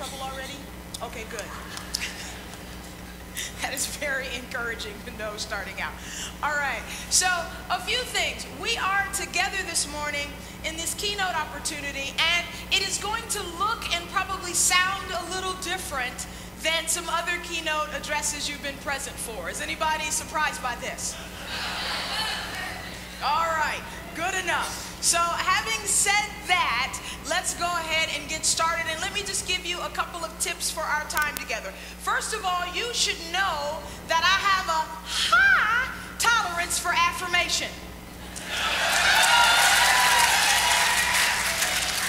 trouble already? Okay, good. That is very encouraging to know starting out. All right, so a few things. We are together this morning in this keynote opportunity, and it is going to look and probably sound a little different than some other keynote addresses you've been present for. Is anybody surprised by this? All right, good enough. So having said that, let's go ahead and get started. And let me just give you a couple of tips for our time together. First of all, you should know that I have a high tolerance for affirmation.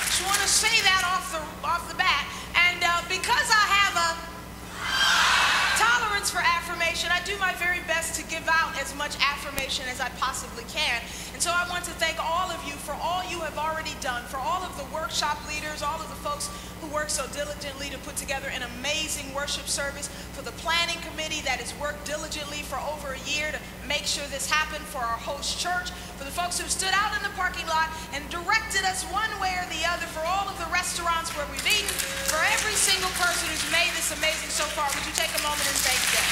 Just want to say that off the bat. And because I have a tolerance for affirmation, I do my very best to give out as much affirmation as I possibly can. And so I want to thank all of you for all you have already done, for all of the workshop leaders, all of the folks who work so diligently to put together an amazing worship service, for the planning committee that has worked diligently for over a year to make sure this happened, for our host church, for the folks who stood out in the parking lot and directed us one way or the other, for all of the restaurants where we've eaten, for every single person who's made this amazing so far. Would you take a moment and thank them?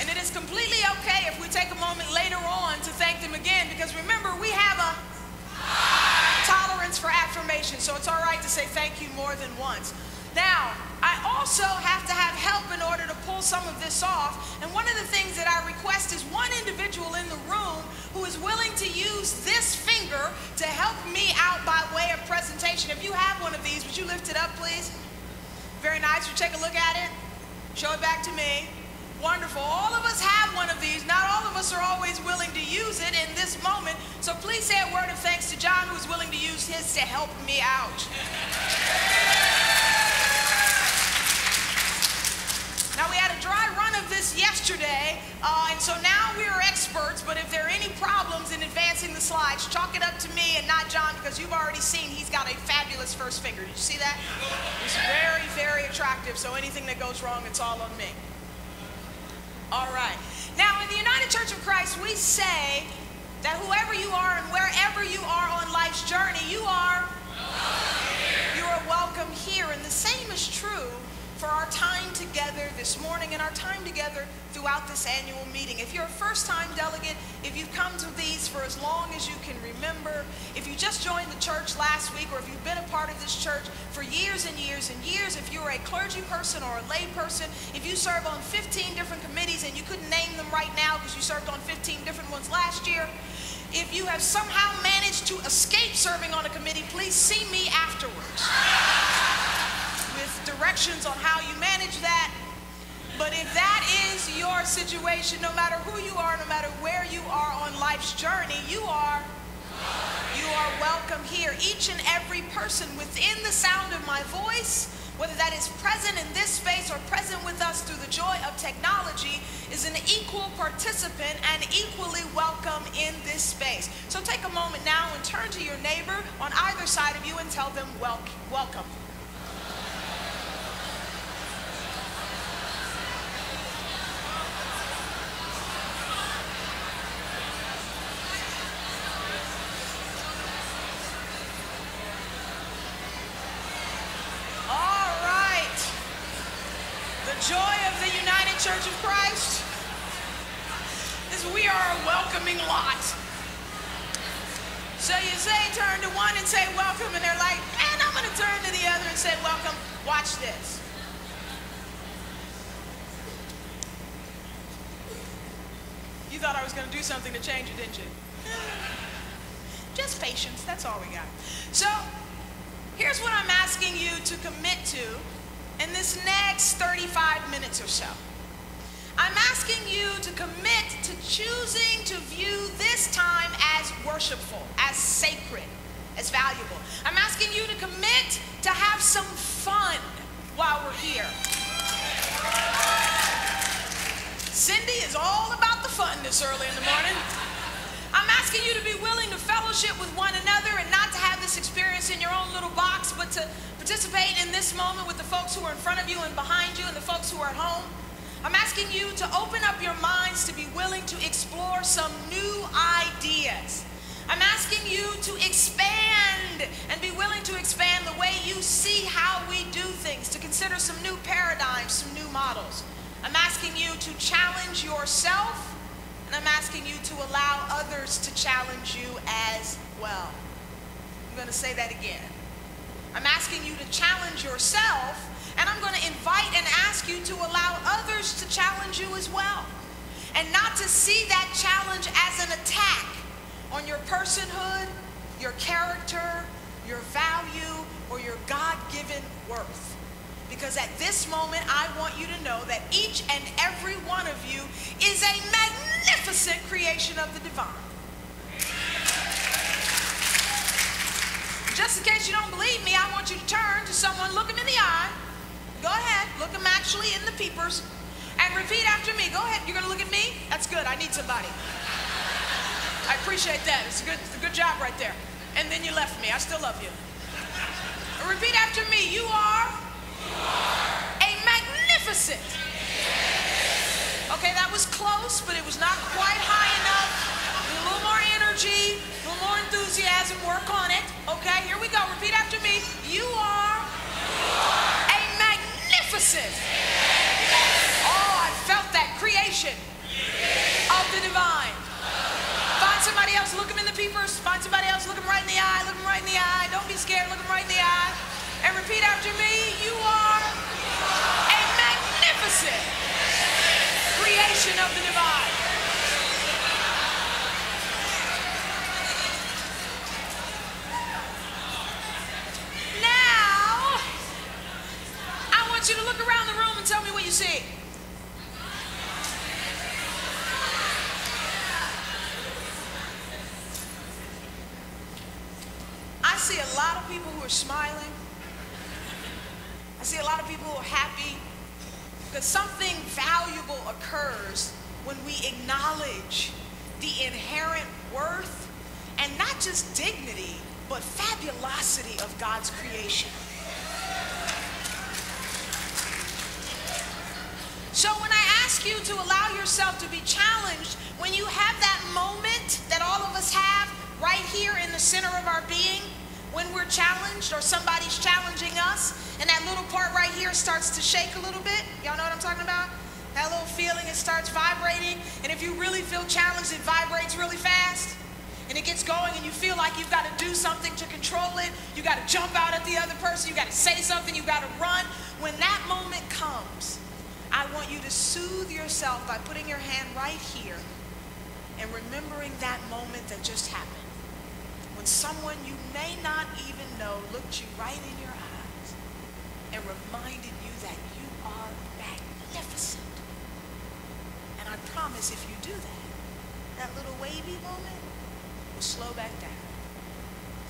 And it is completely okay if we take a moment later on to thank them again, because remember, we have a tolerance for affirmation, so it's all right to say thank you more than once. Now, I also have to have help in order to pull some of this off, and one of the things that I request is one individual in the room who is willing to use this finger to help me out by way of presentation. If you have one of these, would you lift it up, please? Very nice. You take a look at it. Show it back to me. Wonderful. All of us have one of these. Not all of us are always willing to use it in this moment. So please say a word of thanks to John, who's willing to use his to help me out. Now, we had a dry run of this yesterday, and so now we are experts, but if there are any problems in advancing the slides, chalk it up to me and not John, because you've already seen he's got a fabulous first finger. Did you see that? It's very, very attractive, so anything that goes wrong, it's all on me. All right. Now, in the United Church of Christ, we say that whoever you are and wherever you are on life's journey, you are welcome here. And the same is true for our time together this morning and our time together throughout this annual meeting. If you're a first-time delegate, if you've come to these for as long as you can remember, if you just joined the church last week, or if you've been a part of this church for years and years and years, if you're a clergy person or a lay person, if you serve on 15 different committees and you couldn't name them right now because you served on 15 different ones last year, if you have somehow managed to escape serving on a committee, please see me afterwards with directions on how you manage that. But if that is your situation, no matter who you are, no matter where you are on life's journey, you are welcome here. Each and every person within the sound of my voice, whether that is present in this space or present with us through the joy of technology, is an equal participant and equally welcome in this space. So take a moment now and turn to your neighbor on either side of you and tell them welcome. Joy of the United Church of Christ is we are a welcoming lot. So you say, turn to one and say welcome, and they're like, man, I'm going to turn to the other and say welcome. Watch this. You thought I was going to do something to change it, didn't you? Just patience, that's all we got. So here's what I'm asking you to commit to in this next 35 minutes or so. I'm asking you to commit to choosing to view this time as worshipful, as sacred, as valuable. I'm asking you to commit to have some fun while we're here. Cindy is all about the fun this early in the morning. I'm asking you to be willing to fellowship with one another and not to have this experience in your own little box, but to participate in this moment with the folks who are in front of you and behind you and the folks who are at home. I'm asking you to open up your minds to be willing to explore some new ideas. I'm asking you to expand and be willing to expand the way you see how we do things, to consider some new paradigms, some new models. I'm asking you to challenge yourself, and I'm asking you to allow others to challenge you as well. I'm going to say that again. I'm asking you to challenge yourself, and I'm going to invite and ask you to allow others to challenge you as well. And not to see that challenge as an attack on your personhood, your character, your value, or your God-given worth. Because at this moment, I want you to know that each and every one of you is a magnificent creation of the divine. Just in case you don't believe me, I want you to turn to someone, look them in the eye. Go ahead, look them actually in the peepers, and repeat after me. Go ahead, you're going to look at me? That's good, I need somebody. I appreciate that. It's a good job right there. And then you left me. I still love you. Repeat after me. You are a magnificent. Okay, that was close, but it was not quite high enough. A little more energy, a little more enthusiasm. Work on it. Okay, here we go. Repeat after me. You are a magnificent. Oh, I felt that creation of the divine. Find somebody else, look them in the peepers. Find somebody else, look them right in the eye, look them right in the eye. Don't be scared, look them right in the eye. And repeat after me. You are a magnificent creation of the divine. Now, I want you to look around the room and tell me what you see. I see a lot of people who are smiling. I see a lot of people who are happy, because something valuable occurs when we acknowledge the inherent worth and not just dignity, but fabulosity of God's creation. So when I ask you to allow yourself to be challenged, when you have that moment that all of us have right here in the center of our being, when we're challenged or somebody's challenging us, and that little part right here starts to shake a little bit. Y'all know what I'm talking about? That little feeling, it starts vibrating, and if you really feel challenged, it vibrates really fast, and it gets going, and you feel like you've got to do something to control it. You got to jump out at the other person. You got to say something. You got to run. When that moment comes, I want you to soothe yourself by putting your hand right here and remembering that moment that just happened. When someone you may not even know looked you right in your eyes and reminded you that you are magnificent. And I promise if you do that, that little wavy moment will slow back down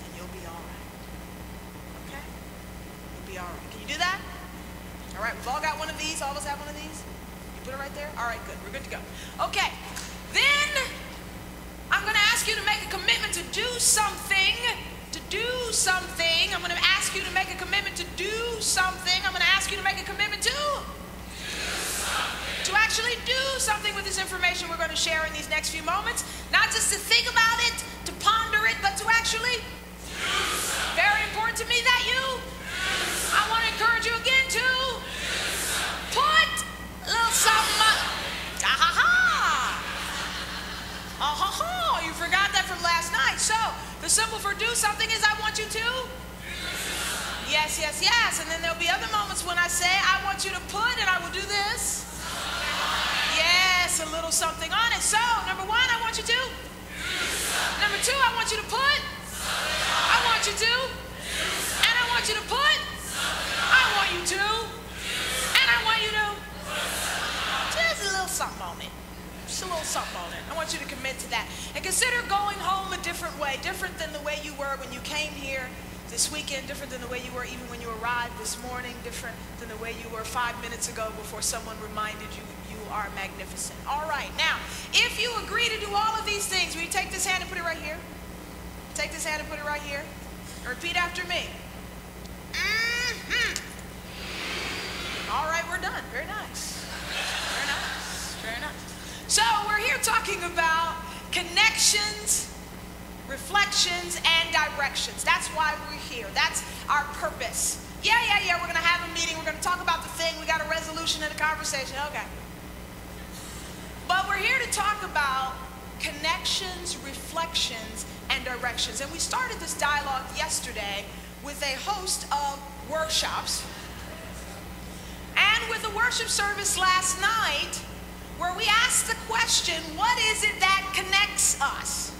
and you'll be all right. Okay? You'll be all right. Can you do that? All right, we've all got one of these. All of us have one of these? You put it right there? All right, good. We're good to go. Okay. Then I'm going to ask you to make a commitment to do something. To do something. I'm going to ask you to make a commitment to do something. I'm going to ask you to make a commitment to actually do something with this information we're going to share in these next few moments. Not just to think about it, to ponder it, but to actually do something. Very important to me that you. I want to encourage you again to put a little something. You forgot that from last night. So the symbol for do something is I want you to. Yes, yes, yes. And then there'll be other moments when I say I want you to put, and I will do this. Yes, a little something on it. So number one, I want you to. Number two, I want you to put. I want you to. And I want you to put. I want you to. And I want you to. Just a little something on it. Just a little something on it. I want you to commit to that. And consider going home a different way. Different than the way you were when you came here this weekend. Different than the way you were even when you arrived this morning. Different than the way you were 5 minutes ago before someone reminded you you are magnificent. All right. Now, if you agree to do all of these things, will you take this hand and put it right here? Take this hand and put it right here. And repeat after me. All right, we're done. Very nice. Very nice. Very nice. So we're here talking about connections, reflections, and directions. That's why we're here. That's our purpose. Yeah, we're going to have a meeting. We're going to talk about the thing. We got a resolution and a conversation. Okay. But we're here to talk about connections, reflections, and directions. And we started this dialogue yesterday with a host of workshops and with a worship service last night where we asked the question, what is it that connects us?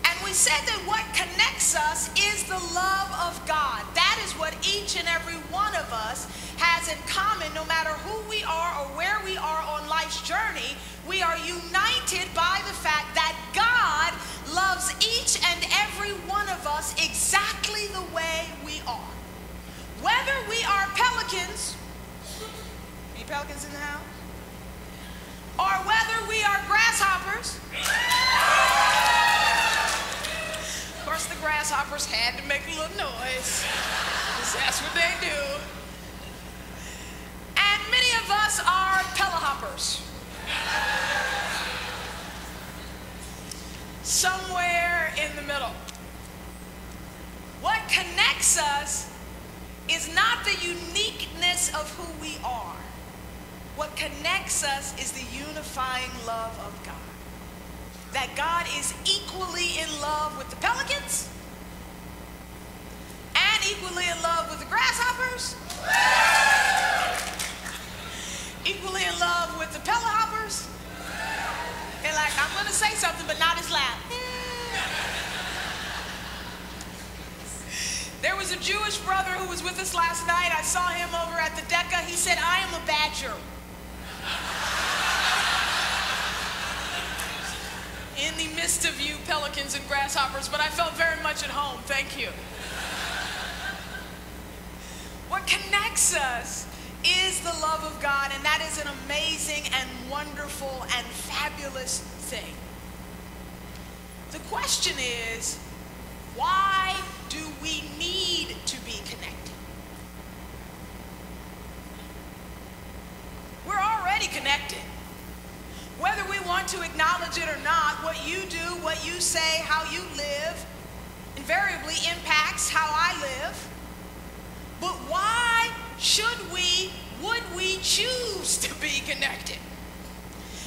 And we said that what connects us is the love of God. That is what each and every one of us has in common. No matter who we are or where we are on life's journey, we are united by the fact that God loves each and every one of us exactly the way we are. Whether we are pelicans, any pelicans in the house? Or whether we are grasshoppers. Of course, the grasshoppers had to make a little noise. That's what they do. And many of us are pelehoppers. Somewhere in the middle. What connects us is not the uniqueness of who we are. What connects us is the unifying love of God. That God is equally in love with the pelicans and equally in love with the grasshoppers, equally in love with the pelehoppers. They're like, I'm going to say something, but not as loud. There was a Jewish brother who was with us last night. I saw him over at the Decca. He said, I am a badger. In the midst of you pelicans and grasshoppers, but I felt very much at home. Thank you. What connects us is the love of God, and that is an amazing and wonderful and fabulous thing. The question is, why do we need to be connected? We're already connected. Whether we want to acknowledge it or not, what you do, what you say, how you live, invariably impacts how I live. But why would we choose to be connected?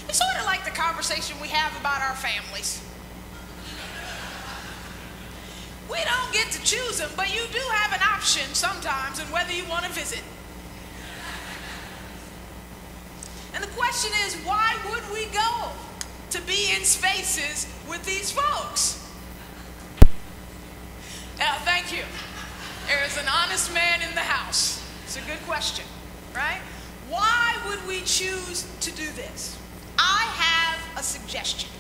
It's sort of like the conversation we have about our families. We don't get to choose them, but you do have an option sometimes in whether you want to visit. And the question is, why would we go to be in spaces with these folks? Now, thank you. There is an honest man in the house. It's a good question, right? Why would we choose to do this? I have a suggestion.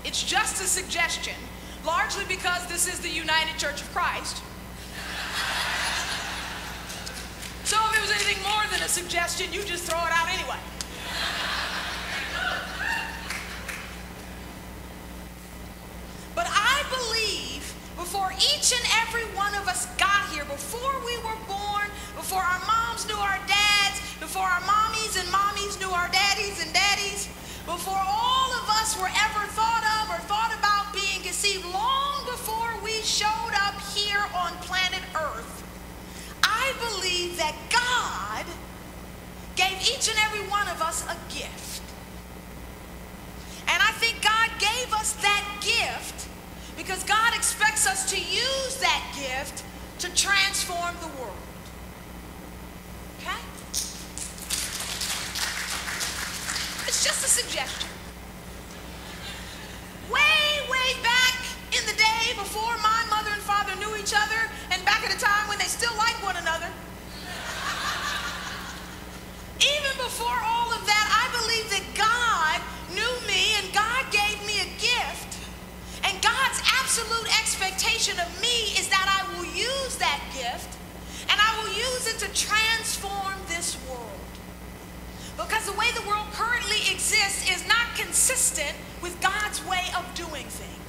It's just a suggestion, largely because this is the United Church of Christ. So if it was anything more than a suggestion, you just throw it out anyway. But I believe before each and every one of us got here, before we were born, before our moms knew our dads, before our mommies and mommies knew our daddies and daddies, before all of us were ever thought of or thought about being conceived, long before we showed up here on planet Earth, I believe that God gave each and every one of us a gift. And I think God gave us that gift because God expects us to use that gift to transform the world. Okay? It's just a suggestion. Way back in the day before my mother and father knew each other, and back at a time when they still liked one another, even before all of that, I believe that God knew me and God gave me a gift. And God's absolute expectation of me is that I will use that gift and I will use it to transform this world. Because the way the world currently exists is not consistent with God's way of doing things.